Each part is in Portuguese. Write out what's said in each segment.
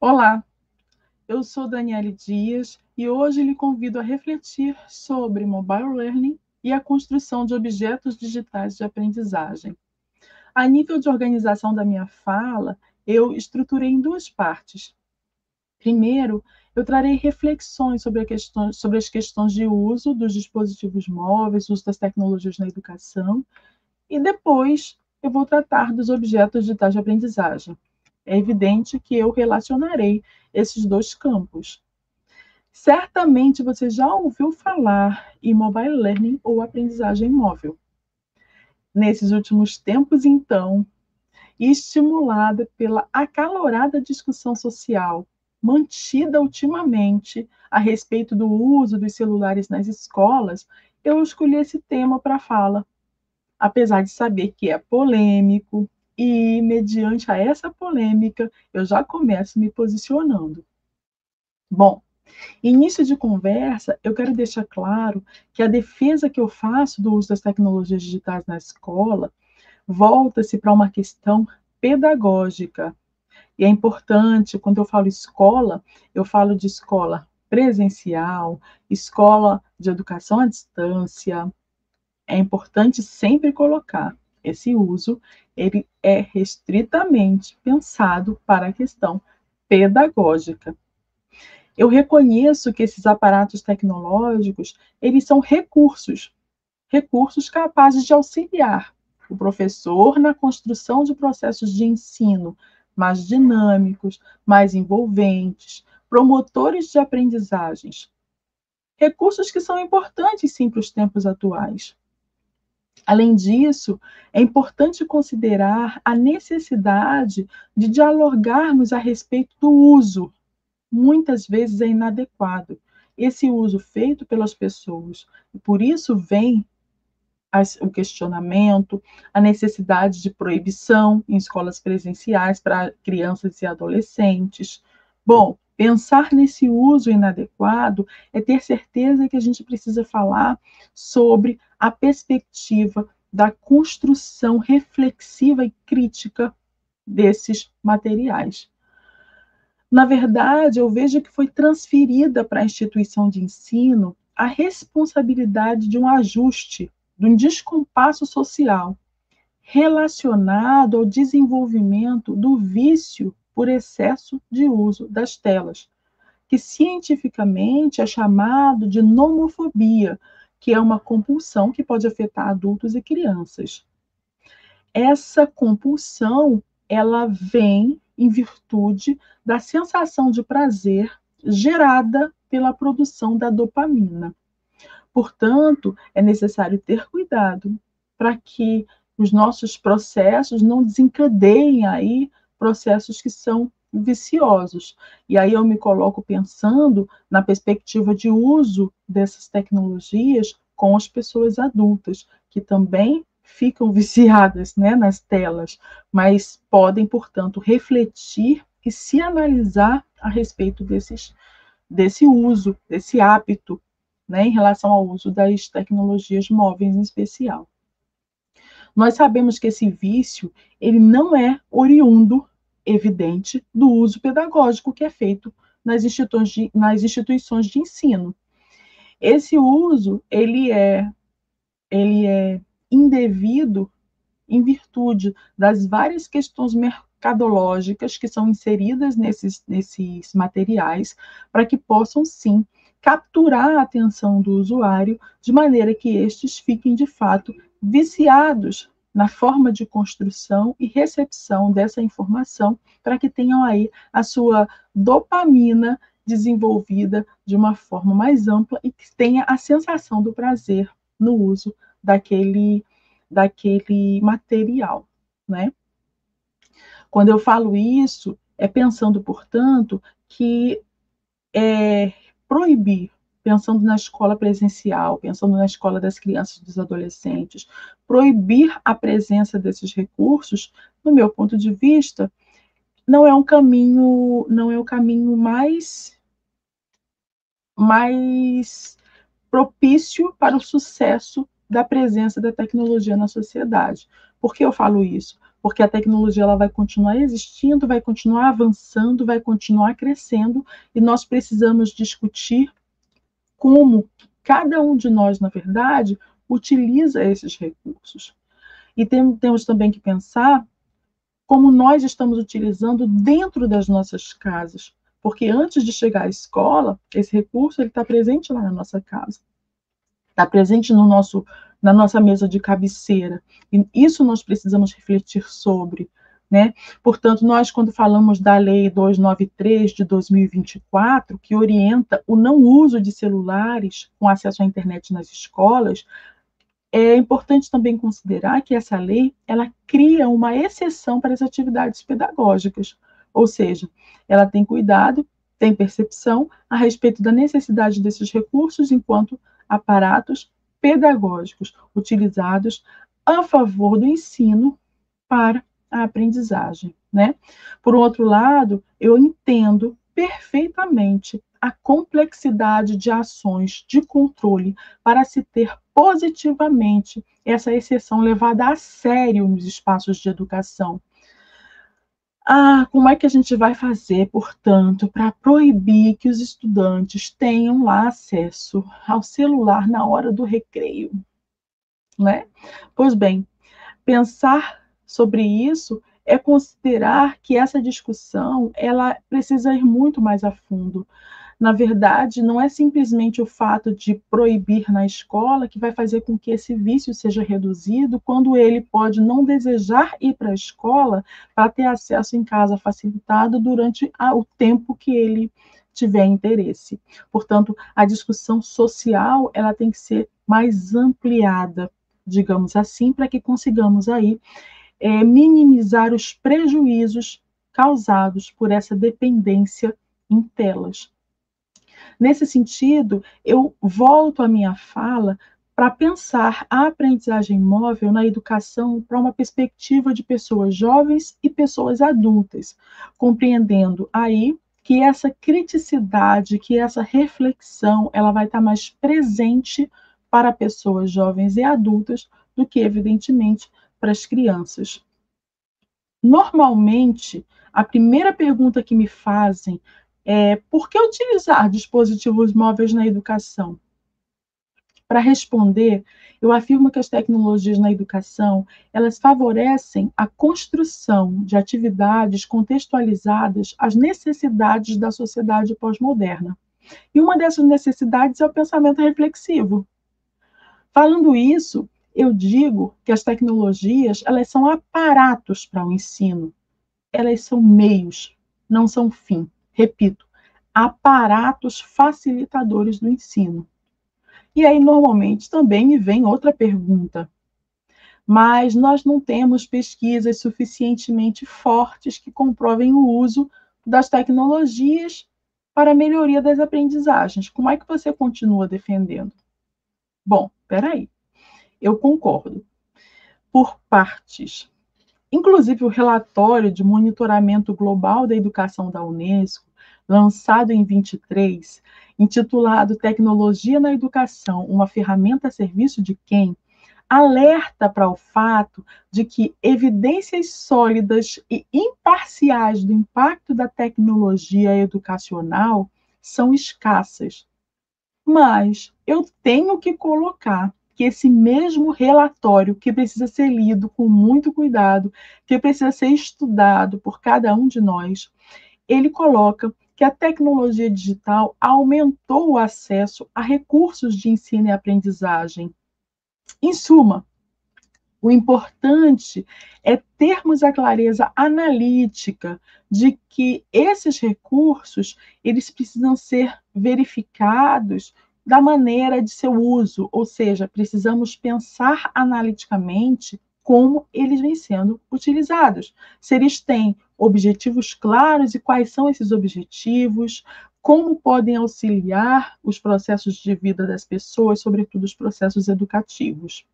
Olá, eu sou Daniele Dias e hoje lhe convido a refletir sobre mobile learning e a construção de objetos digitais de aprendizagem. A nível de organização da minha fala, eu estruturei em duas partes. Primeiro, eu trarei reflexões sobre as questões de uso dos dispositivos móveis, uso das tecnologias na educação, e depois eu vou tratar dos objetos digitais de aprendizagem. É evidente que eu relacionarei esses dois campos. Certamente você já ouviu falar em mobile learning ou aprendizagem móvel. Nesses últimos tempos, então, estimulada pela acalorada discussão social mantida ultimamente a respeito do uso dos celulares nas escolas, eu escolhi esse tema para a fala, apesar de saber que é polêmico e, mediante a essa polêmica, eu já começo me posicionando. Bom, início de conversa, eu quero deixar claro que a defesa que eu faço do uso das tecnologias digitais na escola volta-se para uma questão pedagógica. E é importante, quando eu falo escola, eu falo de escola presencial, escola de educação à distância. É importante sempre colocar esse uso, ele é restritamente pensado para a questão pedagógica. Eu reconheço que esses aparatos tecnológicos, eles são recursos, recursos capazes de auxiliar o professor na construção de processos de ensino mais dinâmicos, mais envolventes, promotores de aprendizagens. Recursos que são importantes, sim, para os tempos atuais. Além disso, é importante considerar a necessidade de dialogarmos a respeito do uso, muitas vezes é inadequado, esse uso feito pelas pessoas. E por isso vem o questionamento, a necessidade de proibição em escolas presenciais para crianças e adolescentes. Bom, pensar nesse uso inadequado é ter certeza que a gente precisa falar sobre a perspectiva da construção reflexiva e crítica desses materiais. Na verdade, eu vejo que foi transferida para a instituição de ensino a responsabilidade de um ajuste, de um descompasso social relacionado ao desenvolvimento do vício por excesso de uso das telas, que cientificamente é chamado de nomofobia, que é uma compulsão que pode afetar adultos e crianças. Essa compulsão, ela vem em virtude da sensação de prazer gerada pela produção da dopamina. Portanto, é necessário ter cuidado para que os nossos processos não desencadeiem aí processos que são viciosos. E aí eu me coloco pensando na perspectiva de uso dessas tecnologias com as pessoas adultas, que também ficam viciadas, né, nas telas, mas podem, portanto, refletir e se analisar a respeito desse uso, desse hábito, né, em relação ao uso das tecnologias móveis em especial. Nós sabemos que esse vício, ele não é oriundo, evidente, do uso pedagógico que é feito nas instituições de ensino. Esse uso, ele é indevido em virtude das várias questões mercadológicas que são inseridas nesses materiais, para que possam, sim, capturar a atenção do usuário, de maneira que estes fiquem, de fato, viciados na forma de construção e recepção dessa informação, para que tenham aí a sua dopamina desenvolvida de uma forma mais ampla e que tenha a sensação do prazer no uso daquele material, né? Quando eu falo isso, é pensando, portanto, que proibir, pensando na escola presencial, pensando na escola das crianças e dos adolescentes, proibir a presença desses recursos, no meu ponto de vista, não é o caminho mais propício para o sucesso da presença da tecnologia na sociedade. Por que eu falo isso? porque a tecnologia ela vai continuar existindo, vai continuar avançando, vai continuar crescendo, e nós precisamos discutir como cada um de nós, na verdade, utiliza esses recursos. E temos também que pensar como nós estamos utilizando dentro das nossas casas, porque antes de chegar à escola, esse recurso está presente lá na nossa casa, está presente na nossa mesa de cabeceira, e isso nós precisamos refletir sobre, né? Portanto, nós, quando falamos da Lei 293 de 2024, que orienta o não uso de celulares com acesso à internet nas escolas, é importante também considerar que essa lei ela cria uma exceção para as atividades pedagógicas, ou seja, ela tem cuidado, tem percepção a respeito da necessidade desses recursos enquanto aparatos pedagógicos utilizados a favor do ensino para a aprendizagem, né? Por outro lado, eu entendo perfeitamente a complexidade de ações de controle para se ter positivamente essa exceção levada a sério nos espaços de educação. Como é que a gente vai fazer, portanto, para proibir que os estudantes tenham lá acesso ao celular na hora do recreio, né? Pois bem, pensar sobre isso é considerar que essa discussão ela precisa ir muito mais a fundo. Na verdade, não é simplesmente o fato de proibir na escola que vai fazer com que esse vício seja reduzido, quando ele pode não desejar ir para a escola para ter acesso em casa facilitado durante o tempo que ele tiver interesse. Portanto, a discussão social ela tem que ser mais ampliada, digamos assim, para que consigamos aí minimizar os prejuízos causados por essa dependência em telas. Nesse sentido, eu volto à minha fala para pensar a aprendizagem móvel na educação para uma perspectiva de pessoas jovens e pessoas adultas, compreendendo aí que essa criticidade, que essa reflexão, ela vai estar mais presente para pessoas jovens e adultas do que, evidentemente, para as crianças. Normalmente, a primeira pergunta que me fazem é: por que utilizar dispositivos móveis na educação? Para responder, eu afirmo que as tecnologias na educação, elas favorecem a construção de atividades contextualizadas às necessidades da sociedade pós-moderna. E uma dessas necessidades é o pensamento reflexivo. Falando isso, eu digo que as tecnologias, elas são aparatos para o ensino. Elas são meios, não são fim. Repito, aparatos facilitadores do ensino. E aí, normalmente, também me vem outra pergunta. Mas nós não temos pesquisas suficientemente fortes que comprovem o uso das tecnologias para a melhoria das aprendizagens. Como é que você continua defendendo? Bom, espera aí. Eu concordo. Por partes. Inclusive, o relatório de monitoramento global da educação da Unesco, lançado em 23, intitulado Tecnologia na Educação, uma ferramenta a serviço de quem?, alerta para o fato de que evidências sólidas e imparciais do impacto da tecnologia educacional são escassas. Mas eu tenho que colocar que esse mesmo relatório, que precisa ser lido com muito cuidado, que precisa ser estudado por cada um de nós, ele coloca que a tecnologia digital aumentou o acesso a recursos de ensino e aprendizagem. Em suma, o importante é termos a clareza analítica de que esses recursos, eles precisam ser verificados da maneira de seu uso, ou seja, precisamos pensar analiticamente como eles vêm sendo utilizados. Se eles têm objetivos claros e quais são esses objetivos, como podem auxiliar os processos de vida das pessoas, sobretudo os processos educativos.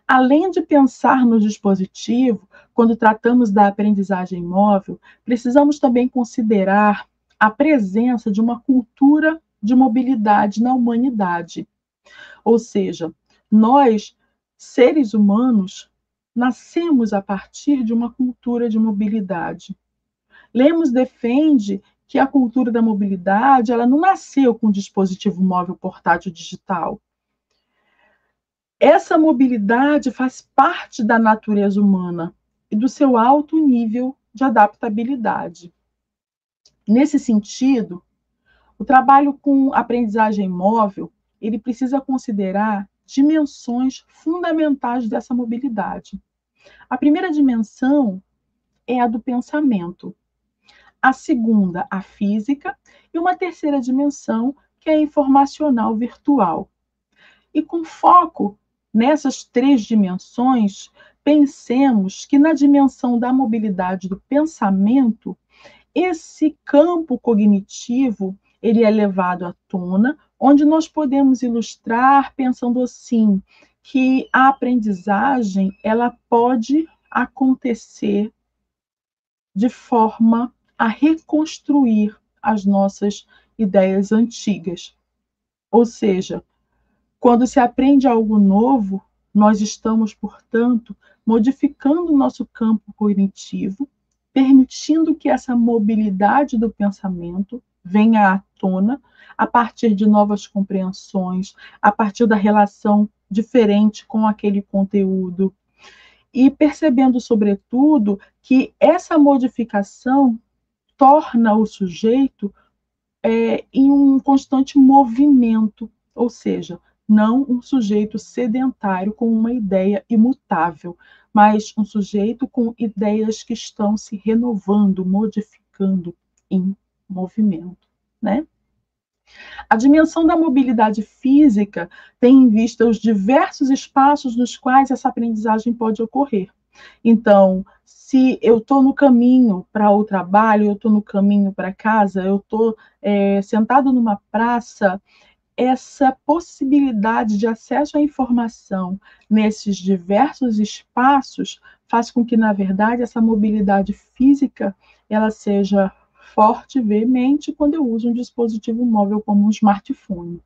Além de pensar no dispositivo, quando tratamos da aprendizagem móvel, precisamos também considerar a presença de uma cultura de mobilidade na humanidade. Ou seja, nós, seres humanos, nascemos a partir de uma cultura de mobilidade. Lemos defende que a cultura da mobilidade ela não nasceu com o dispositivo móvel portátil digital. Essa mobilidade faz parte da natureza humana e do seu alto nível de adaptabilidade. Nesse sentido, o trabalho com aprendizagem móvel, ele precisa considerar dimensões fundamentais dessa mobilidade. A primeira dimensão é a do pensamento. A segunda, a física, e uma terceira dimensão, que é a informacional virtual. E com foco nessas três dimensões, pensemos que na dimensão da mobilidade do pensamento, esse campo cognitivo, ele é levado à tona, onde nós podemos ilustrar pensando assim, que a aprendizagem, ela pode acontecer de forma a reconstruir as nossas ideias antigas. Ou seja, quando se aprende algo novo, nós estamos, portanto, modificando o nosso campo cognitivo, permitindo que essa mobilidade do pensamento venha à tona a partir de novas compreensões, a partir da relação diferente com aquele conteúdo. E percebendo, sobretudo, que essa modificação torna o sujeito em um constante movimento, ou seja, não um sujeito sedentário com uma ideia imutável, mas um sujeito com ideias que estão se renovando, modificando em movimento, né? A dimensão da mobilidade física tem em vista os diversos espaços nos quais essa aprendizagem pode ocorrer. Então, se eu estou no caminho para o trabalho, eu estou no caminho para casa, eu estou sentado numa praça, essa possibilidade de acesso à informação nesses diversos espaços faz com que, na verdade, essa mobilidade física ela seja forte e veemente quando eu uso um dispositivo móvel como um smartphone.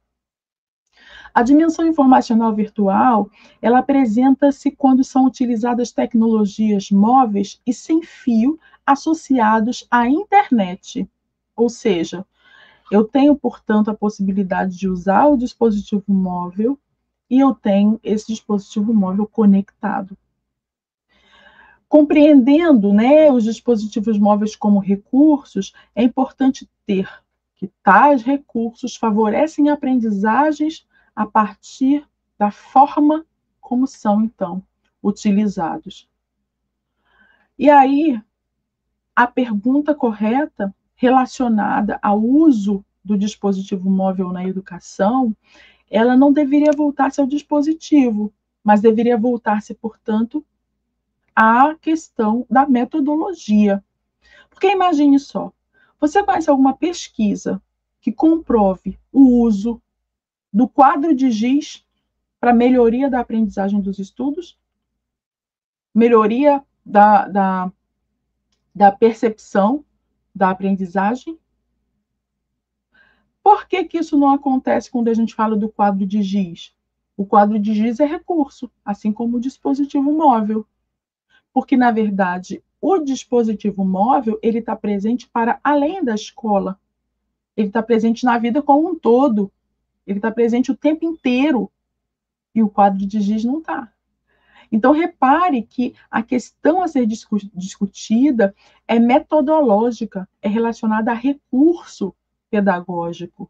A dimensão informacional virtual, ela apresenta-se quando são utilizadas tecnologias móveis e sem fio associados à internet. Ou seja, eu tenho, portanto, a possibilidade de usar o dispositivo móvel e eu tenho esse dispositivo móvel conectado. Compreendendo, né, os dispositivos móveis como recursos, é importante ter que tais recursos favorecem aprendizagens a partir da forma como são, então, utilizados. E aí, a pergunta correta relacionada ao uso do dispositivo móvel na educação, ela não deveria voltar-se ao dispositivo, mas deveria voltar-se, portanto, à questão da metodologia. Porque imagine só, você conhece alguma pesquisa que comprove o uso do quadro de giz para melhoria da aprendizagem dos estudos? Melhoria da percepção da aprendizagem? Por que isso não acontece quando a gente fala do quadro de giz? O quadro de giz é recurso, assim como o dispositivo móvel. Porque, na verdade, o dispositivo móvel ele está presente para além da escola. Ele está presente na vida como um todo. Ele está presente o tempo inteiro. E o quadro de giz não está. Então, repare que a questão a ser discutida é metodológica, é relacionada a recurso pedagógico.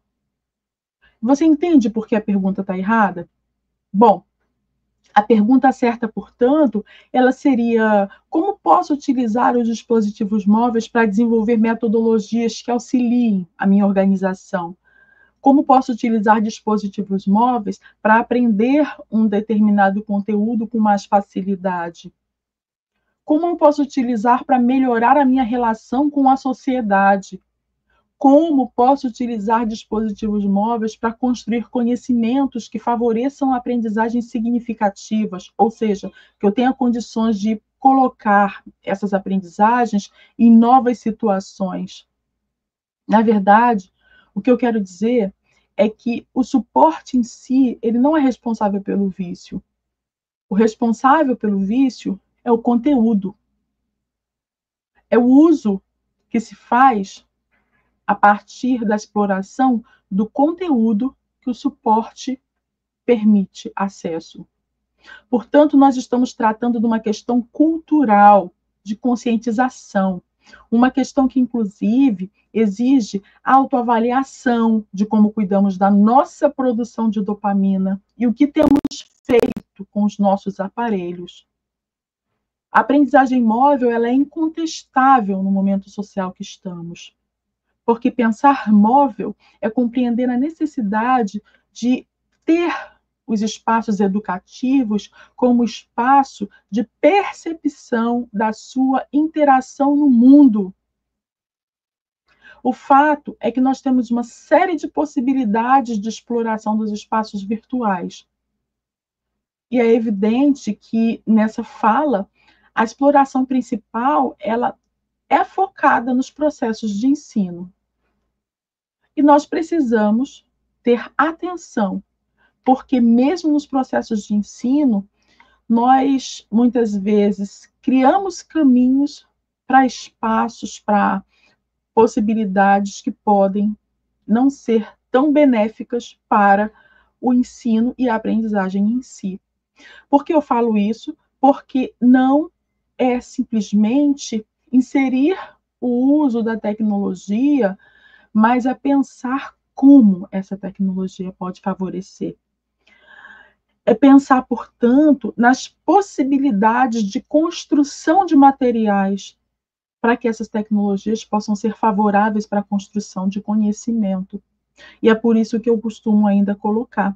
Você entende por que a pergunta está errada? Bom, a pergunta certa, portanto, ela seria: como posso utilizar os dispositivos móveis para desenvolver metodologias que auxiliem a minha organização? Como posso utilizar dispositivos móveis para aprender um determinado conteúdo com mais facilidade? Como eu posso utilizar para melhorar a minha relação com a sociedade? Como posso utilizar dispositivos móveis para construir conhecimentos que favoreçam aprendizagens significativas, ou seja, que eu tenha condições de colocar essas aprendizagens em novas situações? Na verdade, o que eu quero dizer é que o suporte em si, ele não é responsável pelo vício. O responsável pelo vício é o conteúdo. É o uso que se faz a partir da exploração do conteúdo que o suporte permite acesso. Portanto, nós estamos tratando de uma questão cultural, de conscientização, uma questão que, inclusive, exige autoavaliação de como cuidamos da nossa produção de dopamina e o que temos feito com os nossos aparelhos. A aprendizagem móvel ela é incontestável no momento social que estamos, porque pensar móvel é compreender a necessidade de ter os espaços educativos como espaço de percepção da sua interação no mundo. O fato é que nós temos uma série de possibilidades de exploração dos espaços virtuais. E é evidente que nessa fala, a exploração principal, ela é focada nos processos de ensino. E nós precisamos ter atenção, porque mesmo nos processos de ensino, nós muitas vezes criamos caminhos para espaços, para possibilidades que podem não ser tão benéficas para o ensino e a aprendizagem em si. Por que eu falo isso? Porque não é simplesmente inserir o uso da tecnologia, mas é pensar como essa tecnologia pode favorecer. É pensar, portanto, nas possibilidades de construção de materiais para que essas tecnologias possam ser favoráveis para a construção de conhecimento. E é por isso que eu costumo ainda colocar,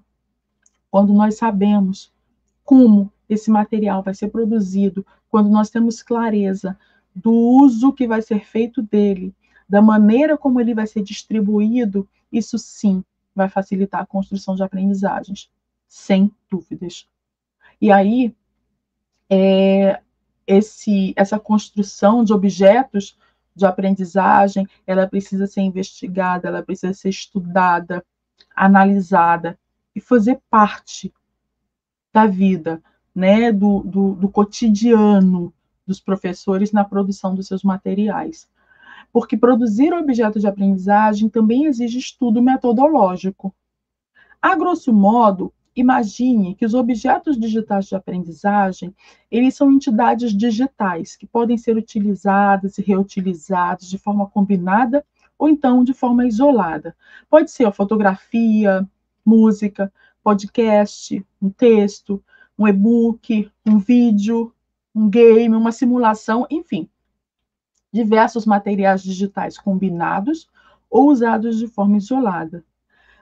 quando nós sabemos como esse material vai ser produzido, quando nós temos clareza do uso que vai ser feito dele, da maneira como ele vai ser distribuído, isso sim vai facilitar a construção de aprendizagens, sem dúvidas. E aí, essa construção de objetos de aprendizagem, ela precisa ser investigada, ela precisa ser estudada, analisada e fazer parte da vida, né, do cotidiano dos professores na produção dos seus materiais. Porque produzir objetos de aprendizagem também exige estudo metodológico. A grosso modo, imagine que os objetos digitais de aprendizagem, eles são entidades digitais que podem ser utilizadas e reutilizadas de forma combinada ou então de forma isolada. Pode ser a fotografia, música, podcast, um texto, um e-book, um vídeo, um game, uma simulação, enfim, diversos materiais digitais combinados ou usados de forma isolada.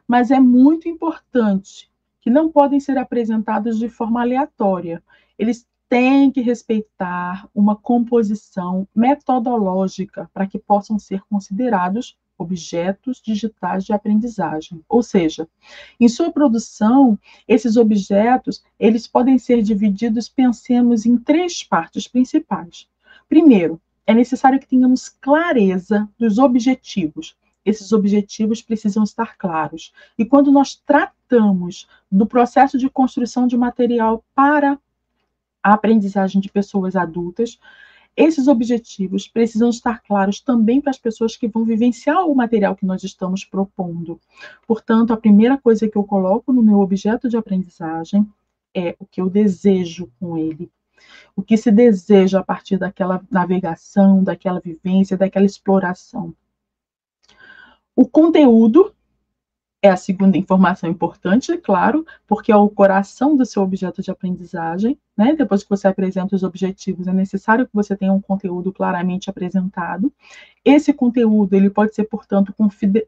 Mas é muito importante que não podem ser apresentados de forma aleatória. Eles têm que respeitar uma composição metodológica para que possam ser considerados objetos digitais de aprendizagem. Ou seja, em sua produção, esses objetos, eles podem ser divididos, pensemos em três partes principais. Primeiro, é necessário que tenhamos clareza dos objetivos. Esses objetivos precisam estar claros. E quando nós tratamos do processo de construção de material para a aprendizagem de pessoas adultas, esses objetivos precisam estar claros também para as pessoas que vão vivenciar o material que nós estamos propondo. Portanto, a primeira coisa que eu coloco no meu objeto de aprendizagem é o que eu desejo com ele. O que se deseja a partir daquela navegação, daquela vivência, daquela exploração. O conteúdo é a segunda informação importante, é claro, porque é o coração do seu objeto de aprendizagem, né? Depois que você apresenta os objetivos, é necessário que você tenha um conteúdo claramente apresentado. Esse conteúdo, ele pode ser, portanto,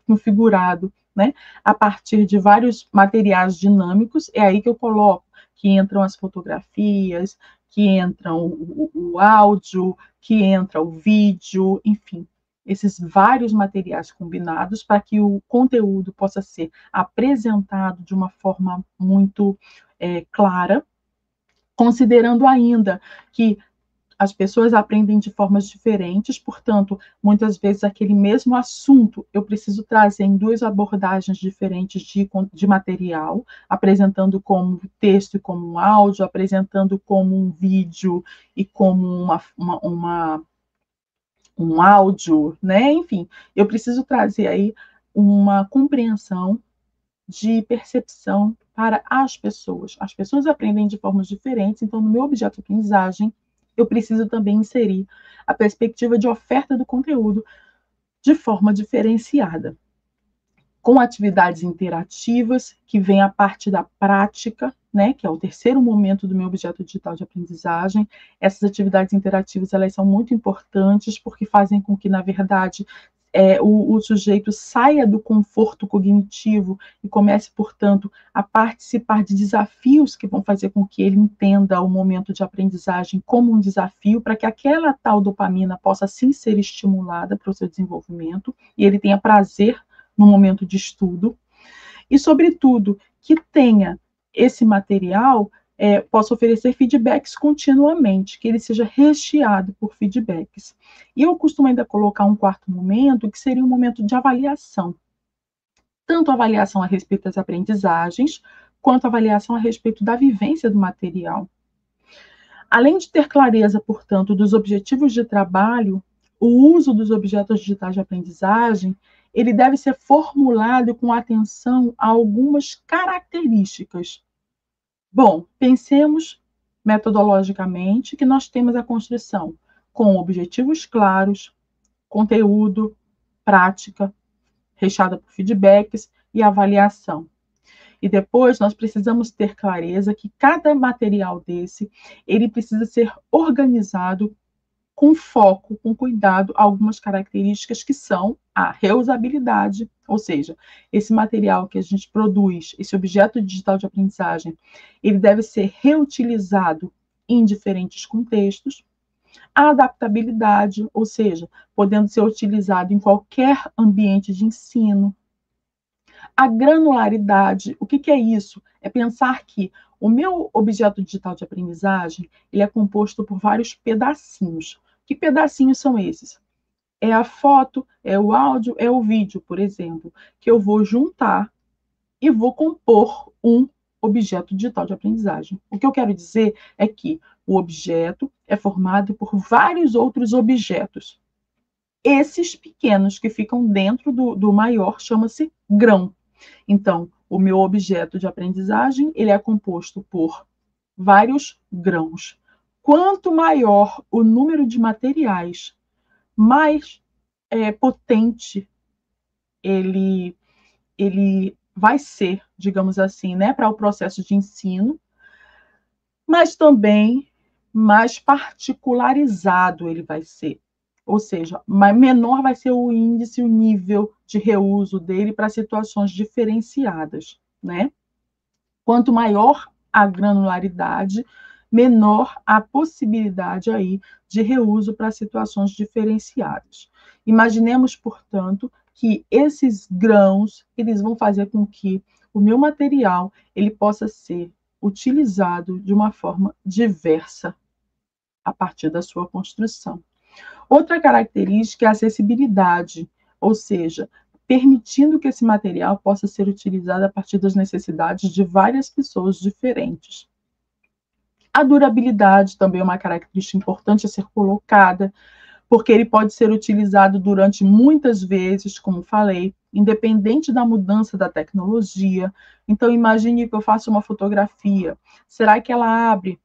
configurado, né, a partir de vários materiais dinâmicos. É aí que eu coloco que entram as fotografias, que entram o áudio, que entra o vídeo, enfim, esses vários materiais combinados para que o conteúdo possa ser apresentado de uma forma muito clara, considerando ainda que As pessoas aprendem de formas diferentes, portanto, muitas vezes aquele mesmo assunto eu preciso trazer em duas abordagens diferentes de material, apresentando como texto e como um áudio, apresentando como um vídeo e como um áudio, né? Enfim, eu preciso trazer aí uma compreensão de percepção para as pessoas. As pessoas aprendem de formas diferentes, então, no meu objeto de aprendizagem, eu preciso também inserir a perspectiva de oferta do conteúdo de forma diferenciada, com atividades interativas, que vem a parte da prática, né, que é o terceiro momento do meu objeto digital de aprendizagem. Essas atividades interativas, elas são muito importantes, porque fazem com que, na verdade, o sujeito saia do conforto cognitivo e comece, portanto, a participar de desafios que vão fazer com que ele entenda o momento de aprendizagem como um desafio, para que aquela tal dopamina possa sim ser estimulada para o seu desenvolvimento e ele tenha prazer no momento de estudo. E, sobretudo, que tenha esse material, possa oferecer feedbacks continuamente, que ele seja recheado por feedbacks. E eu costumo ainda colocar um quarto momento, que seria um momento de avaliação. Tanto avaliação a respeito das aprendizagens, quanto avaliação a respeito da vivência do material. Além de ter clareza, portanto, dos objetivos de trabalho, o uso dos objetos digitais de aprendizagem, ele deve ser formulado com atenção a algumas características. Bom, pensemos metodologicamente que nós temos a construção com objetivos claros, conteúdo, prática, recheada por feedbacks e avaliação. E depois nós precisamos ter clareza que cada material desse, ele precisa ser organizado com foco, com cuidado, algumas características que são a reusabilidade, ou seja, esse material que a gente produz, esse objeto digital de aprendizagem, ele deve ser reutilizado em diferentes contextos. A adaptabilidade, ou seja, podendo ser utilizado em qualquer ambiente de ensino. A granularidade, o que é isso? É pensar que o meu objeto digital de aprendizagem, ele é composto por vários pedacinhos. Que pedacinhos são esses? É a foto, é o áudio, é o vídeo, por exemplo, que eu vou juntar e vou compor um objeto digital de aprendizagem. O que eu quero dizer é que o objeto é formado por vários outros objetos. Esses pequenos que ficam dentro do maior chama-se grão. Então, o meu objeto de aprendizagem, ele é composto por vários grãos. Quanto maior o número de materiais, mais potente ele vai ser, digamos assim, né, para o processo de ensino, mas também mais particularizado ele vai ser. Ou seja, menor vai ser o índice, o nível de reuso dele para situações diferenciadas, né? Quanto maior a granularidade, menor a possibilidade aí de reuso para situações diferenciadas. Imaginemos, portanto, que esses grãos, eles vão fazer com que o meu material ele possa ser utilizado de uma forma diversa a partir da sua construção. Outra característica é a acessibilidade, ou seja, permitindo que esse material possa ser utilizado a partir das necessidades de várias pessoas diferentes. A durabilidade também é uma característica importante a ser colocada, porque ele pode ser utilizado durante muitas vezes, como falei, independente da mudança da tecnologia. Então, imagine que eu faço uma fotografia. Será que ela abre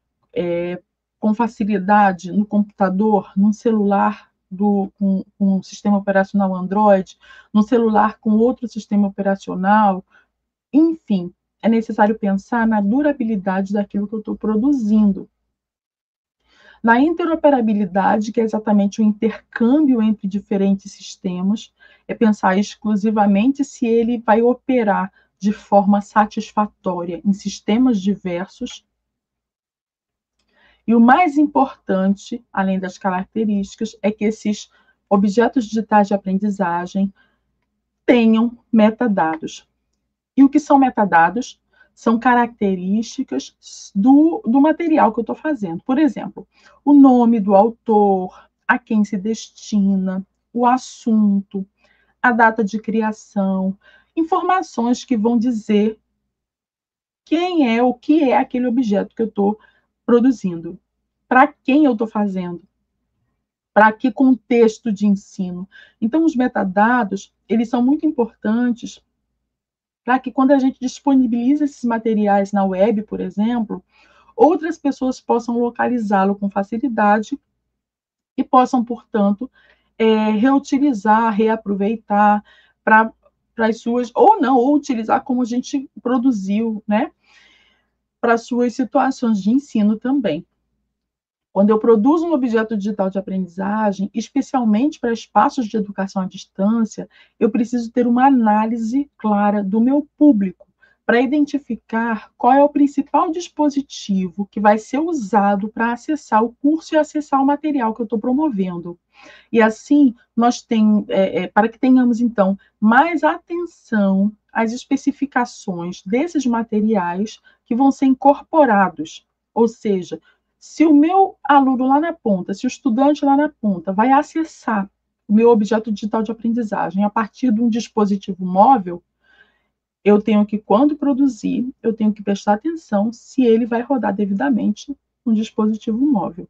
com facilidade no computador, num celular com um sistema operacional Android, num celular com outro sistema operacional? Enfim, é necessário pensar na durabilidade daquilo que eu estou produzindo. Na interoperabilidade, que é exatamente o intercâmbio entre diferentes sistemas, é pensar exclusivamente se ele vai operar de forma satisfatória em sistemas diversos. E o mais importante, além das características, é que esses objetos digitais de aprendizagem tenham metadados. E o que são metadados? são características do material que eu estou fazendo. Por exemplo, o nome do autor, a quem se destina, o assunto, a data de criação, informações que vão dizer quem é, o que é aquele objeto que eu estou produzindo, para quem eu estou fazendo, para que contexto de ensino. Então, os metadados, eles são muito importantes para que quando a gente disponibiliza esses materiais na web, por exemplo, outras pessoas possam localizá-lo com facilidade e possam, portanto, reutilizar, reaproveitar para as suas, ou não, ou utilizar como a gente produziu, né, para as suas situações de ensino também. Quando eu produzo um objeto digital de aprendizagem, especialmente para espaços de educação à distância, eu preciso ter uma análise clara do meu público, para identificar qual é o principal dispositivo que vai ser usado para acessar o curso e acessar o material que eu estou promovendo. E assim, para que tenhamos, então, mais atenção às especificações desses materiais que vão ser incorporados. Ou seja, se o meu aluno lá na ponta, se o estudante lá na ponta vai acessar o meu objeto digital de aprendizagem a partir de um dispositivo móvel, eu tenho que, quando produzir, eu tenho que prestar atenção se ele vai rodar devidamente no dispositivo móvel.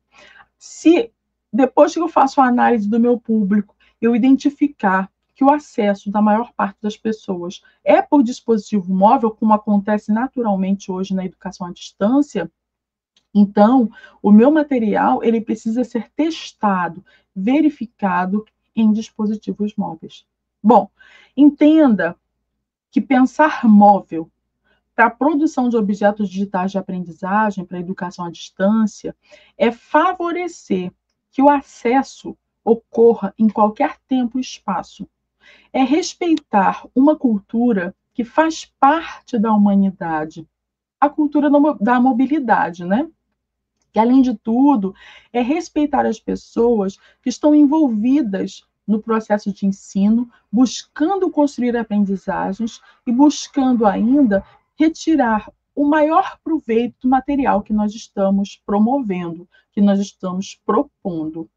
Se depois que eu faço a análise do meu público, eu identificar que o acesso da maior parte das pessoas é por dispositivo móvel, como acontece naturalmente hoje na educação à distância, então o meu material ele precisa ser testado, verificado em dispositivos móveis. Bom, entenda que pensar móvel para a produção de objetos digitais de aprendizagem, para a educação à distância, é favorecer que o acesso ocorra em qualquer tempo e espaço. É respeitar uma cultura que faz parte da humanidade, a cultura da mobilidade, né? Que, além de tudo, é respeitar as pessoas que estão envolvidas no processo de ensino, buscando construir aprendizagens e buscando ainda retirar o maior proveito do material que nós estamos promovendo, que nós estamos propondo.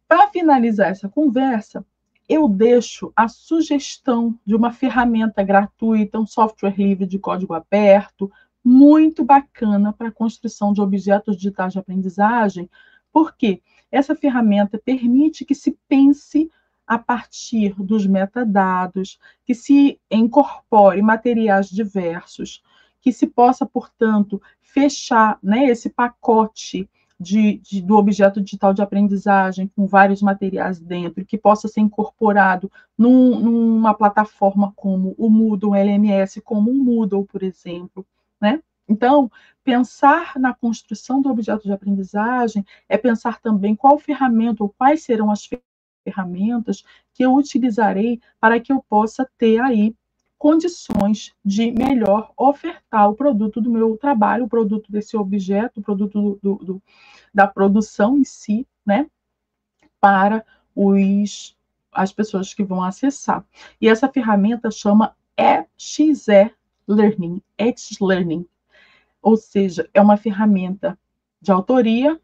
Para finalizar essa conversa, eu deixo a sugestão de uma ferramenta gratuita, um software livre de código aberto, muito bacana para a construção de objetos digitais de aprendizagem, porque essa ferramenta permite que se pense a partir dos metadados, que se incorpore materiais diversos, que se possa, portanto, fechar, né, esse pacote do objeto digital de aprendizagem com vários materiais dentro, que possa ser incorporado numa plataforma como o Moodle, o LMS, como o Moodle, por exemplo, né? Então, pensar na construção do objeto de aprendizagem é pensar também qual ferramenta ou quais serão as ferramentas que eu utilizarei para que eu possa ter aí condições de melhor ofertar o produto do meu trabalho, o produto desse objeto, o produto da produção em si, né, para as pessoas que vão acessar. E essa ferramenta chama EXE Learning, X-Learning, ou seja, é uma ferramenta de autoria,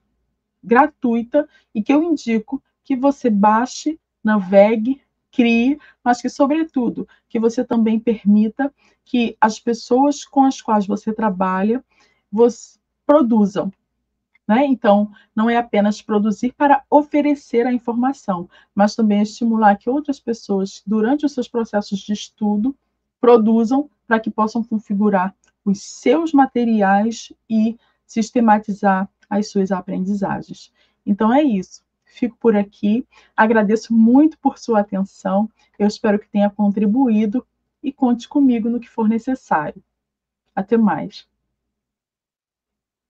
gratuita, e que eu indico que você baixe, navegue, crie, mas que, sobretudo, que você também permita que as pessoas com as quais você trabalha produzam. Né? Então, não é apenas produzir para oferecer a informação, mas também estimular que outras pessoas, durante os seus processos de estudo, produzam para que possam configurar os seus materiais e sistematizar as suas aprendizagens. Então, é isso. Fico por aqui. Agradeço muito por sua atenção. Eu espero que tenha contribuído e conte comigo no que for necessário. Até mais.